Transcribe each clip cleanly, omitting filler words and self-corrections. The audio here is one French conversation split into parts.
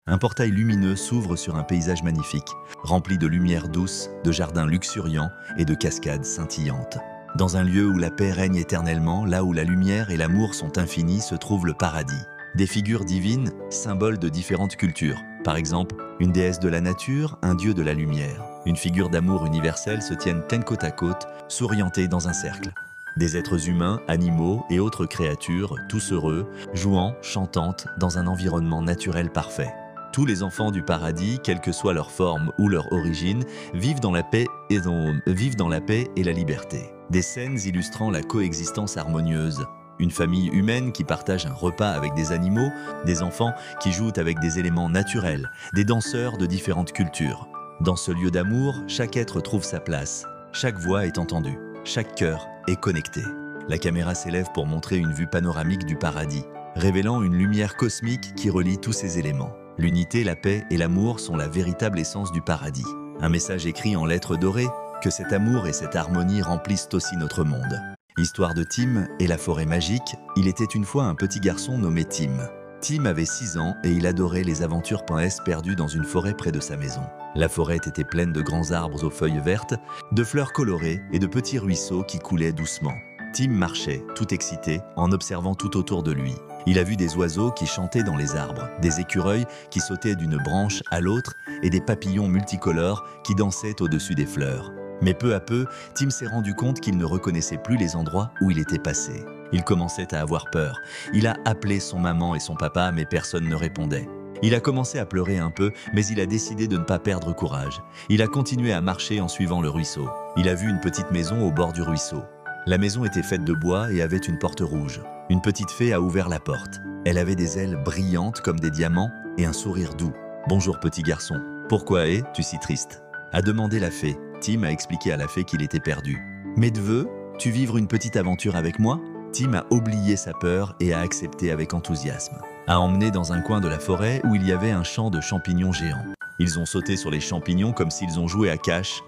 Un portail lumineux s'ouvre sur un paysage magnifique, rempli de lumière douce, de jardins luxuriants et de cascades scintillantes. Dans un lieu où la paix règne éternellement, là où la lumière et l'amour sont infinis, se trouve le paradis. Des figures divines, symboles de différentes cultures. Par exemple, une déesse de la nature, un dieu de la lumière. Une figure d'amour universelle se tiennent côte à côte, souriantées dans un cercle. Des êtres humains, animaux et autres créatures, tous heureux, jouant, chantantes, dans un environnement naturel parfait. Tous les enfants du paradis, quelle que soit leur forme ou leur origine, vivent dans la paix et la liberté. Des scènes illustrant la coexistence harmonieuse. Une famille humaine qui partage un repas avec des animaux, des enfants qui jouent avec des éléments naturels, des danseurs de différentes cultures. Dans ce lieu d'amour, chaque être trouve sa place, chaque voix est entendue, chaque cœur est connecté. La caméra s'élève pour montrer une vue panoramique du paradis, révélant une lumière cosmique qui relie tous ces éléments. L'unité, la paix et l'amour sont la véritable essence du paradis. Un message écrit en lettres dorées, que cet amour et cette harmonie remplissent aussi notre monde. Histoire de Tim et la forêt magique, il était une fois un petit garçon nommé Tim. Tim avait 6 ans et il adorait les aventures perdues dans une forêt près de sa maison. La forêt était pleine de grands arbres aux feuilles vertes, de fleurs colorées et de petits ruisseaux qui coulaient doucement. Tim marchait, tout excité, en observant tout autour de lui. Il a vu des oiseaux qui chantaient dans les arbres, des écureuils qui sautaient d'une branche à l'autre et des papillons multicolores qui dansaient au-dessus des fleurs. Mais peu à peu, Tim s'est rendu compte qu'il ne reconnaissait plus les endroits où il était passé. Il commençait à avoir peur. Il a appelé son maman et son papa, mais personne ne répondait. Il a commencé à pleurer un peu, mais il a décidé de ne pas perdre courage. Il a continué à marcher en suivant le ruisseau. Il a vu une petite maison au bord du ruisseau. La maison était faite de bois et avait une porte rouge. Une petite fée a ouvert la porte. Elle avait des ailes brillantes comme des diamants et un sourire doux. « Bonjour petit garçon, pourquoi es-tu si triste ?» a demandé la fée. Tim a expliqué à la fée qu'il était perdu. « Mais veux-tu vivre une petite aventure avec moi ?» Tim a oublié sa peur et a accepté avec enthousiasme. A emmené dans un coin de la forêt où il y avait un champ de champignons géants. Ils ont sauté sur les champignons comme s'ils ont joué à cache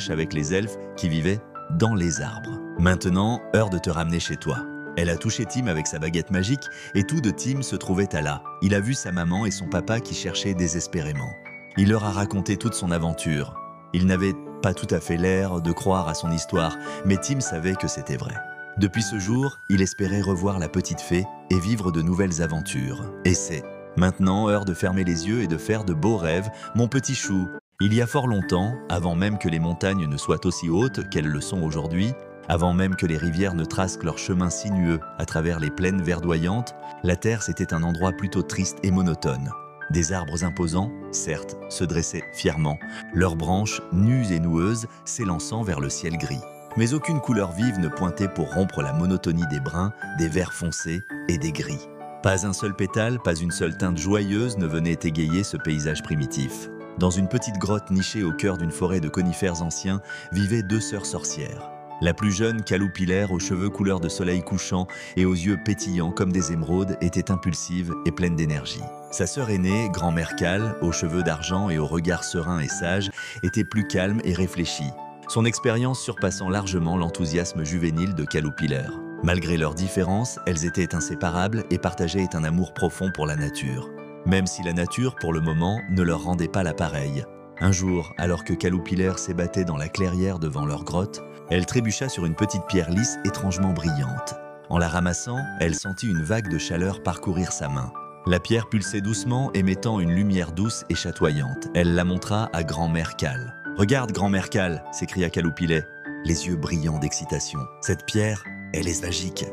avec les elfes qui vivaient dans les arbres. Maintenant, heure de te ramener chez toi. Elle a touché Tim avec sa baguette magique et tout de Tim se trouvait à là. Il a vu sa maman et son papa qui cherchaient désespérément. Il leur a raconté toute son aventure. Il n'avait pas tout à fait l'air de croire à son histoire, mais Tim savait que c'était vrai. Depuis ce jour, il espérait revoir la petite fée et vivre de nouvelles aventures. Et c'est maintenant heure de fermer les yeux et de faire de beaux rêves, mon petit chou. Il y a fort longtemps, avant même que les montagnes ne soient aussi hautes qu'elles le sont aujourd'hui, avant même que les rivières ne tracent leur chemin sinueux à travers les plaines verdoyantes, la terre c'était un endroit plutôt triste et monotone. Des arbres imposants, certes, se dressaient fièrement, leurs branches nues et noueuses s'élançant vers le ciel gris. Mais aucune couleur vive ne pointait pour rompre la monotonie des bruns, des verts foncés et des gris. Pas un seul pétale, pas une seule teinte joyeuse ne venait égayer ce paysage primitif. Dans une petite grotte nichée au cœur d'une forêt de conifères anciens, vivaient 2 sœurs sorcières. La plus jeune, Caloupilère, aux cheveux couleur de soleil couchant et aux yeux pétillants comme des émeraudes, était impulsive et pleine d'énergie. Sa sœur aînée, Grand-mère Cal, aux cheveux d'argent et au regard serein et sage, était plus calme et réfléchie, son expérience surpassant largement l'enthousiasme juvénile de Caloupilère. Malgré leurs différences, elles étaient inséparables et partageaient un amour profond pour la nature. Même si la nature, pour le moment, ne leur rendait pas la pareille. Un jour, alors que Caloupilère s'ébattait dans la clairière devant leur grotte, elle trébucha sur une petite pierre lisse étrangement brillante. En la ramassant, elle sentit une vague de chaleur parcourir sa main. La pierre pulsait doucement, émettant une lumière douce et chatoyante. Elle la montra à Grand-mère Cal. « Regarde, Grand-mère Cal !» s'écria Caloupilère, les yeux brillants d'excitation. « Cette pierre, elle est magique !»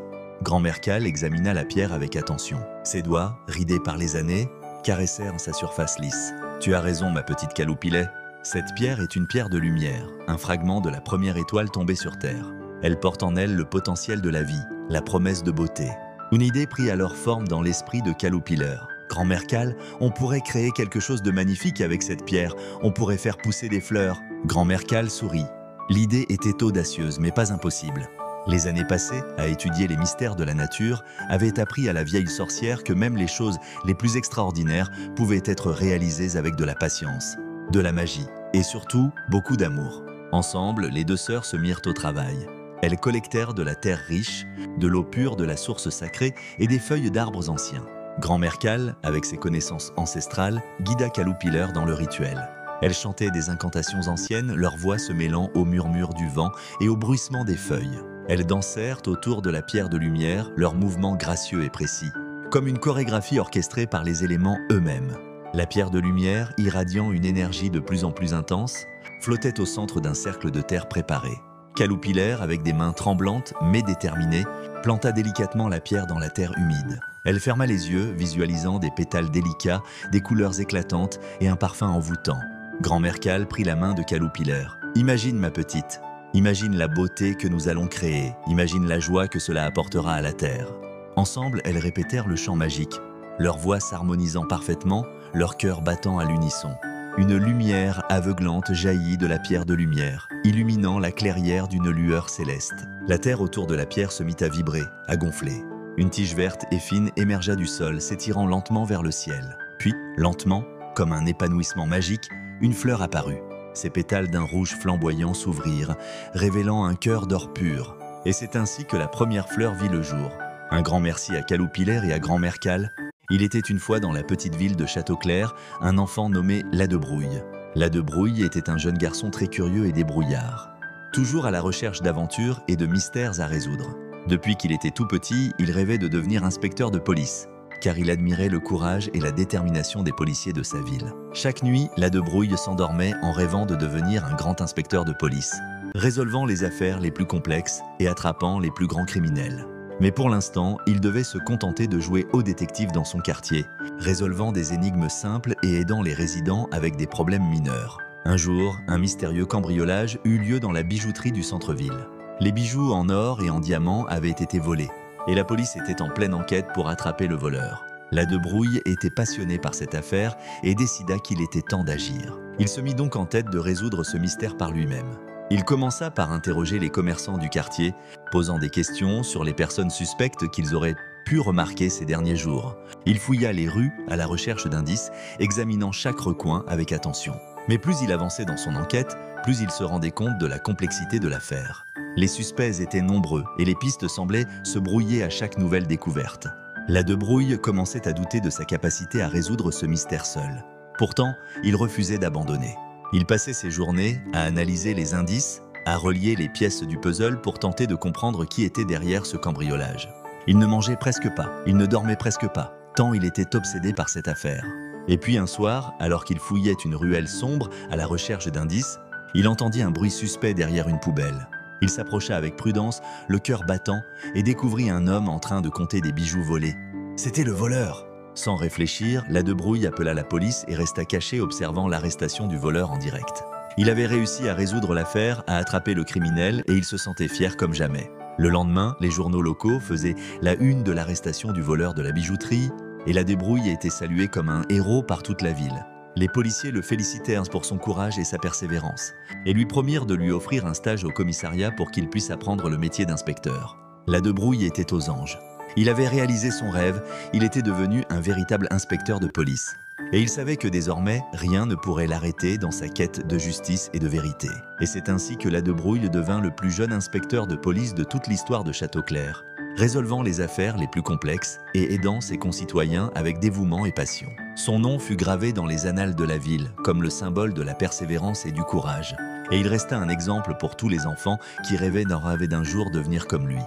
Grand-mère Cal examina la pierre avec attention. Ses doigts, ridés par les années, caressèrent sa surface lisse. « Tu as raison, ma petite Caloupilère. Cette pierre est une pierre de lumière, un fragment de la première étoile tombée sur Terre. Elle porte en elle le potentiel de la vie, la promesse de beauté. » Une idée prit alors forme dans l'esprit de Caloupilère. « Grand-mère Cal, on pourrait créer quelque chose de magnifique avec cette pierre. On pourrait faire pousser des fleurs. » Grand-mère Cal sourit. L'idée était audacieuse, mais pas impossible. Les années passées, à étudier les mystères de la nature, avaient appris à la vieille sorcière que même les choses les plus extraordinaires pouvaient être réalisées avec de la patience, de la magie et surtout beaucoup d'amour. Ensemble, les 2 sœurs se mirent au travail. Elles collectèrent de la terre riche, de l'eau pure de la source sacrée et des feuilles d'arbres anciens. Grand-mère Cal, avec ses connaissances ancestrales, guida Caloupiller dans le rituel. Elle chantait des incantations anciennes, leur voix se mêlant au murmure du vent et au bruissement des feuilles. Elles dansèrent autour de la pierre de lumière, leurs mouvements gracieux et précis, comme une chorégraphie orchestrée par les éléments eux-mêmes. La pierre de lumière, irradiant une énergie de plus en plus intense, flottait au centre d'un cercle de terre préparé. Caloupiller, avec des mains tremblantes mais déterminées, planta délicatement la pierre dans la terre humide. Elle ferma les yeux, visualisant des pétales délicats, des couleurs éclatantes et un parfum envoûtant. Grand-mère Cal prit la main de Caloupiller. « Imagine, ma petite, imagine la beauté que nous allons créer, imagine la joie que cela apportera à la terre. » Ensemble, elles répétèrent le chant magique, leurs voix s'harmonisant parfaitement, leurs cœurs battant à l'unisson. Une lumière aveuglante jaillit de la pierre de lumière, illuminant la clairière d'une lueur céleste. La terre autour de la pierre se mit à vibrer, à gonfler. Une tige verte et fine émergea du sol, s'étirant lentement vers le ciel. Puis, lentement, comme un épanouissement magique, une fleur apparut. Ses pétales d'un rouge flamboyant s'ouvrirent, révélant un cœur d'or pur. Et c'est ainsi que la première fleur vit le jour. Un grand merci à Caloupiller et à Grand-mère Cal. Il était une fois dans la petite ville de Châteauclair, un enfant nommé Ladebrouille. Ladebrouille était un jeune garçon très curieux et débrouillard, toujours à la recherche d'aventures et de mystères à résoudre. Depuis qu'il était tout petit, il rêvait de devenir inspecteur de police, car il admirait le courage et la détermination des policiers de sa ville. Chaque nuit, Ladebrouille s'endormait en rêvant de devenir un grand inspecteur de police, résolvant les affaires les plus complexes et attrapant les plus grands criminels. Mais pour l'instant, il devait se contenter de jouer au détective dans son quartier, résolvant des énigmes simples et aidant les résidents avec des problèmes mineurs. Un jour, un mystérieux cambriolage eut lieu dans la bijouterie du centre-ville. Les bijoux en or et en diamants avaient été volés, et la police était en pleine enquête pour attraper le voleur. Ladebrouille était passionné par cette affaire et décida qu'il était temps d'agir. Il se mit donc en tête de résoudre ce mystère par lui-même. Il commença par interroger les commerçants du quartier, posant des questions sur les personnes suspectes qu'ils auraient pu remarquer ces derniers jours. Il fouilla les rues à la recherche d'indices, examinant chaque recoin avec attention. Mais plus il avançait dans son enquête, plus il se rendait compte de la complexité de l'affaire. Les suspects étaient nombreux et les pistes semblaient se brouiller à chaque nouvelle découverte. Ladebrouille commençait à douter de sa capacité à résoudre ce mystère seul. Pourtant, il refusait d'abandonner. Il passait ses journées à analyser les indices, à relier les pièces du puzzle pour tenter de comprendre qui était derrière ce cambriolage. Il ne mangeait presque pas, il ne dormait presque pas, tant il était obsédé par cette affaire. Et puis un soir, alors qu'il fouillait une ruelle sombre à la recherche d'indices, il entendit un bruit suspect derrière une poubelle. Il s'approcha avec prudence, le cœur battant, et découvrit un homme en train de compter des bijoux volés. C'était le voleur! Sans réfléchir, Ladebrouille appela la police et resta caché observant l'arrestation du voleur en direct. Il avait réussi à résoudre l'affaire, à attraper le criminel et il se sentait fier comme jamais. Le lendemain, les journaux locaux faisaient la une de l'arrestation du voleur de la bijouterie et Ladebrouille était salué comme un héros par toute la ville. Les policiers le félicitèrent pour son courage et sa persévérance et lui promirent de lui offrir un stage au commissariat pour qu'il puisse apprendre le métier d'inspecteur. Ladebrouille était aux anges. Il avait réalisé son rêve, il était devenu un véritable inspecteur de police. Et il savait que désormais, rien ne pourrait l'arrêter dans sa quête de justice et de vérité. Et c'est ainsi que Ladebrouille devint le plus jeune inspecteur de police de toute l'histoire de Châteauclair, résolvant les affaires les plus complexes et aidant ses concitoyens avec dévouement et passion. Son nom fut gravé dans les annales de la ville, comme le symbole de la persévérance et du courage. Et il resta un exemple pour tous les enfants qui rêvaient d'un jour devenir comme lui.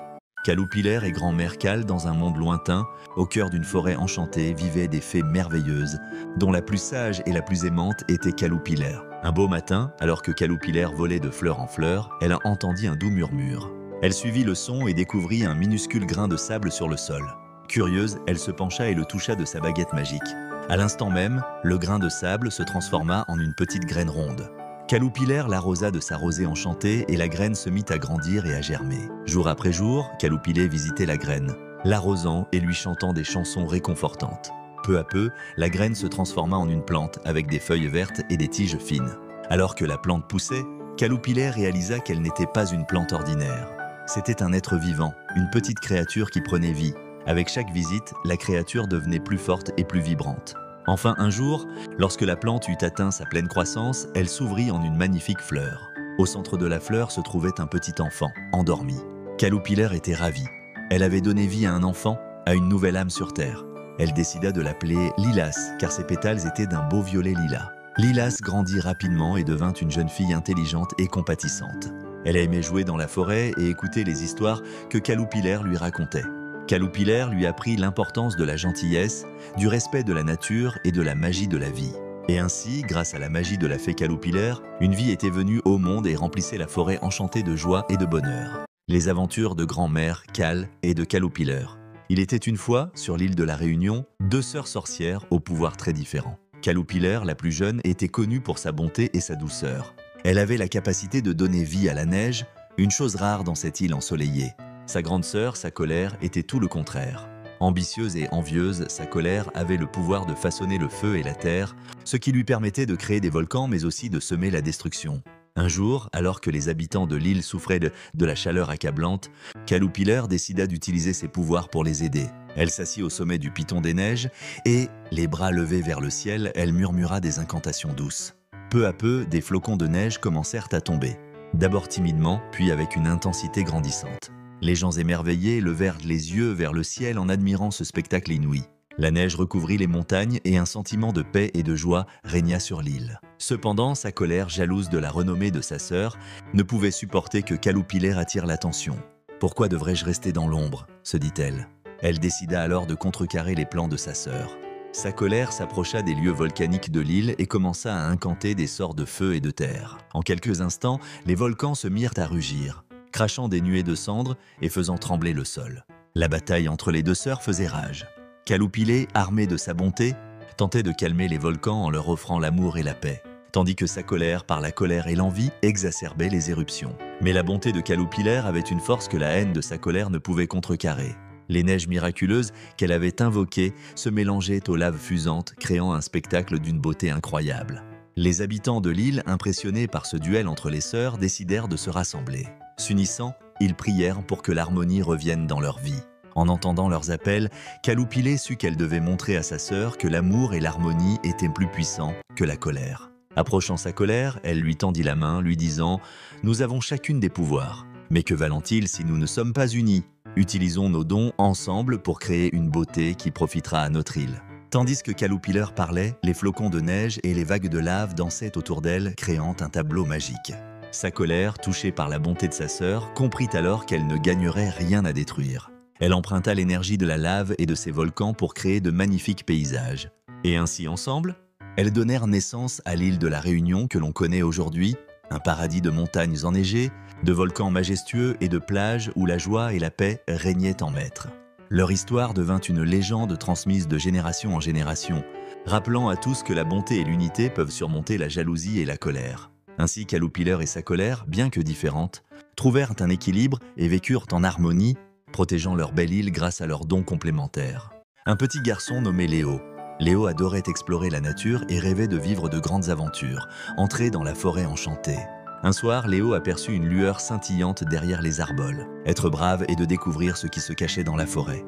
Caloupiller et Grand-mère Cal, dans un monde lointain, au cœur d'une forêt enchantée, vivaient des fées merveilleuses, dont la plus sage et la plus aimante était Caloupiller. Un beau matin, alors que Caloupiller volait de fleur en fleur, elle entendit un doux murmure. Elle suivit le son et découvrit un minuscule grain de sable sur le sol. Curieuse, elle se pencha et le toucha de sa baguette magique. À l'instant même, le grain de sable se transforma en une petite graine ronde. Caloupiller l'arrosa de sa rosée enchantée et la graine se mit à grandir et à germer. Jour après jour, Caloupiller visitait la graine, l'arrosant et lui chantant des chansons réconfortantes. Peu à peu, la graine se transforma en une plante avec des feuilles vertes et des tiges fines. Alors que la plante poussait, Caloupiller réalisa qu'elle n'était pas une plante ordinaire. C'était un être vivant, une petite créature qui prenait vie. Avec chaque visite, la créature devenait plus forte et plus vibrante. Enfin un jour, lorsque la plante eut atteint sa pleine croissance, elle s'ouvrit en une magnifique fleur. Au centre de la fleur se trouvait un petit enfant, endormi. Caloupiller était ravie. Elle avait donné vie à un enfant, à une nouvelle âme sur terre. Elle décida de l'appeler Lilas, car ses pétales étaient d'un beau violet lilas. Lilas grandit rapidement et devint une jeune fille intelligente et compatissante. Elle aimait jouer dans la forêt et écouter les histoires que Caloupilère lui racontait. Caloupilère lui apprit l'importance de la gentillesse, du respect de la nature et de la magie de la vie. Et ainsi, grâce à la magie de la fée Caloupilère, une vie était venue au monde et remplissait la forêt enchantée de joie et de bonheur. Les aventures de grand-mère Cal et de Caloupileur. Il était une fois, sur l'île de la Réunion, deux sœurs sorcières aux pouvoirs très différents. Caloupilère, la plus jeune, était connue pour sa bonté et sa douceur. Elle avait la capacité de donner vie à la neige, une chose rare dans cette île ensoleillée. Sa grande sœur, sa colère, était tout le contraire. Ambitieuse et envieuse, sa colère avait le pouvoir de façonner le feu et la terre, ce qui lui permettait de créer des volcans mais aussi de semer la destruction. Un jour, alors que les habitants de l'île souffraient de la chaleur accablante, Caloupileur décida d'utiliser ses pouvoirs pour les aider. Elle s'assit au sommet du piton des neiges et, les bras levés vers le ciel, elle murmura des incantations douces. Peu à peu, des flocons de neige commencèrent à tomber. D'abord timidement, puis avec une intensité grandissante. Les gens émerveillés levèrent les yeux vers le ciel en admirant ce spectacle inouï. La neige recouvrit les montagnes et un sentiment de paix et de joie régna sur l'île. Cependant, sa colère, jalouse de la renommée de sa sœur, ne pouvait supporter que Caloupilère attire l'attention. « Pourquoi devrais-je rester dans l'ombre ?» se dit-elle. Elle décida alors de contrecarrer les plans de sa sœur. Sa colère s'approcha des lieux volcaniques de l'île et commença à incanter des sorts de feu et de terre. En quelques instants, les volcans se mirent à rugir, crachant des nuées de cendres et faisant trembler le sol. La bataille entre les deux sœurs faisait rage. Caloupilère, armée de sa bonté, tentait de calmer les volcans en leur offrant l'amour et la paix, tandis que sa colère, par la colère et l'envie, exacerbait les éruptions. Mais la bonté de Caloupilère avait une force que la haine de sa colère ne pouvait contrecarrer. Les neiges miraculeuses qu'elle avait invoquées se mélangeaient aux laves fusantes, créant un spectacle d'une beauté incroyable. Les habitants de l'île, impressionnés par ce duel entre les sœurs, décidèrent de se rassembler. S'unissant, ils prièrent pour que l'harmonie revienne dans leur vie. En entendant leurs appels, Caloupilère sut qu'elle devait montrer à sa sœur que l'amour et l'harmonie étaient plus puissants que la colère. Approchant sa colère, elle lui tendit la main, lui disant « Nous avons chacune des pouvoirs. Mais que valent-ils si nous ne sommes pas unis ? Utilisons nos dons ensemble pour créer une beauté qui profitera à notre île. » Tandis que Caloupileur parlait, les flocons de neige et les vagues de lave dansaient autour d'elle, créant un tableau magique. Sa colère, touchée par la bonté de sa sœur, comprit alors qu'elle ne gagnerait rien à détruire. Elle emprunta l'énergie de la lave et de ses volcans pour créer de magnifiques paysages. Et ainsi ensemble, elles donnèrent naissance à l'île de la Réunion que l'on connaît aujourd'hui, un paradis de montagnes enneigées, de volcans majestueux et de plages où la joie et la paix régnaient en maître. Leur histoire devint une légende transmise de génération en génération, rappelant à tous que la bonté et l'unité peuvent surmonter la jalousie et la colère. Ainsi Caloupileur et sa colère, bien que différentes, trouvèrent un équilibre et vécurent en harmonie, protégeant leur belle île grâce à leurs dons complémentaires. Un petit garçon nommé Léo. Léo adorait explorer la nature et rêvait de vivre de grandes aventures, entrer dans la forêt enchantée. Un soir, Léo aperçut une lueur scintillante derrière les arboles. Être brave et de découvrir ce qui se cachait dans la forêt.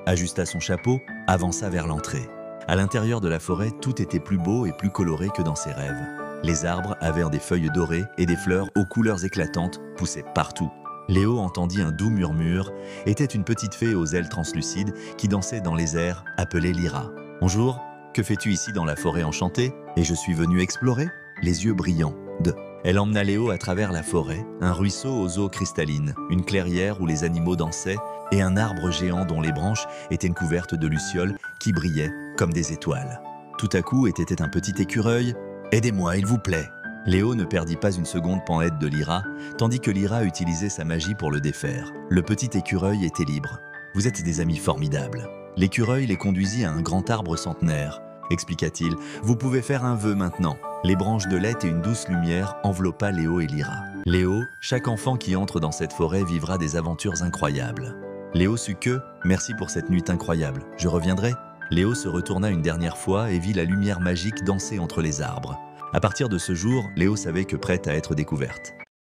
Ajusta son chapeau, avança vers l'entrée. À l'intérieur de la forêt, tout était plus beau et plus coloré que dans ses rêves. Les arbres avaient des feuilles dorées et des fleurs aux couleurs éclatantes poussaient partout. Léo entendit un doux murmure, était une petite fée aux ailes translucides qui dansait dans les airs, appelée Lyra. « Bonjour, que fais-tu ici dans la forêt enchantée ? Et je suis venue explorer ?» Les yeux brillants de... Elle emmena Léo à travers la forêt, un ruisseau aux eaux cristallines, une clairière où les animaux dansaient et un arbre géant dont les branches étaient couvertes de lucioles qui brillaient comme des étoiles. Tout à coup était un petit écureuil. « Aidez-moi, il vous plaît !» Léo ne perdit pas une seconde pour l'aide de Lyra, tandis que Lyra utilisait sa magie pour le défaire. Le petit écureuil était libre. « Vous êtes des amis formidables. » L'écureuil les conduisit à un grand arbre centenaire. Expliqua-t-il, « Vous pouvez faire un vœu maintenant. » Les branches de lait et une douce lumière enveloppa Léo et Lyra. Léo, chaque enfant qui entre dans cette forêt vivra des aventures incroyables. Léo sut que, merci pour cette nuit incroyable, je reviendrai. Léo se retourna une dernière fois et vit la lumière magique danser entre les arbres. À partir de ce jour, Léo savait que prête à être découverte.